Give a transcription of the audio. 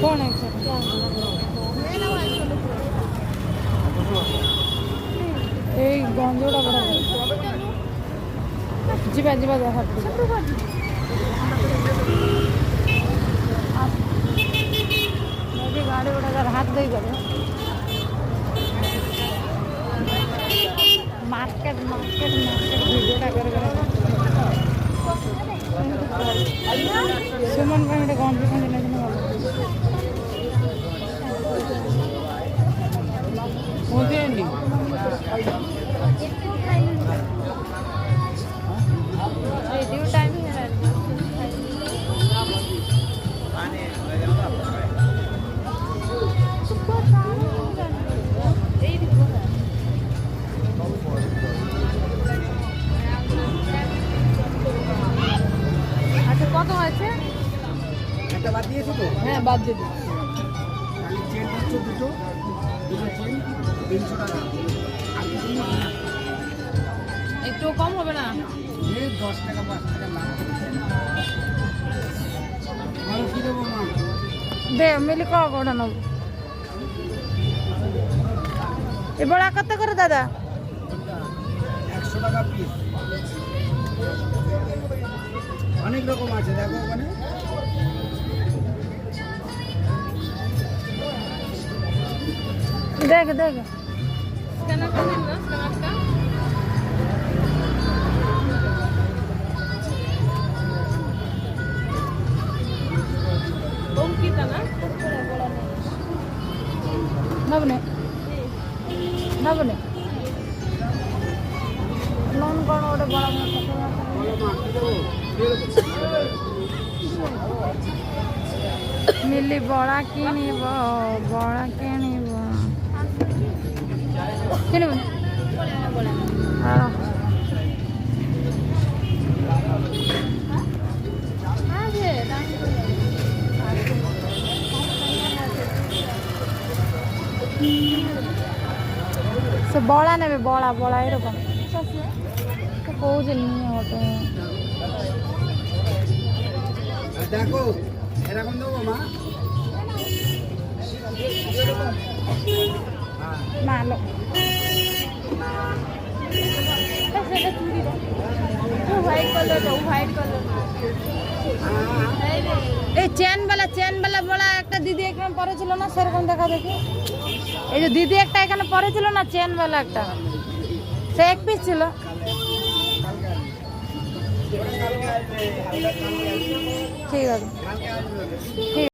कौन है सर? এই গঞ্জটা বড় ଯିବା ଯିବା ଯାହା ଗାଡ଼ି ଗୁଡ଼ାକ ହାତ ଦେଇଗଲେ ମାର୍କେଟ ମାର୍କେଟ ମାର୍କେଟ ଭିଡ଼ିଓଟା କରି ସୁମନ ପାଇଁ ଗୋଟେ ଗଞ୍ଜି ଖଣ୍ଡି ନେଇକିନା ଭଲ పోతేయండి ड्यू टाइम আচ্ছা কত আছে একটা বাদ দিয়েছো তো? হ্যাঁ বাদ দিয়ে দিই তাহলে চেন হচ্ছে দুটো চেন 300 টাকা আর কিছু না। একটু কম হবে না? এই 10 টাকা 5 টাকা লাভ ভালো কি দেবো মা? দে মিলি কোটা নেব এ বড়া কত করে দাদা? 100 টাকা পিস। অনেক রকম আছে দেখো ওখানে। দেখ দেখ স্ক্যানারটা দিন না স্ক্যানারটা অঙ্কিতা না নবনে নবনে লোন কোন ওটা বড় মিলি বড়া কিনিব বড়া কিনিব কিনিব হ্যাঁ সে বড়া নেবে বড়া বড়া এরকম কৌছে নিয়ে ওটা দেখো এরকম দেবো মা। মালো হোয়াইট কালার হোয়াইট কালার এই চেন বালা বড়া একটা দিদি এখানে পরেছিল না সেরকম দেখা দেখি এই যে দিদি একটা এখানে পরেছিল না চেন বালা একটা সে এক পিস ছিল ঠিক আছে ঠিক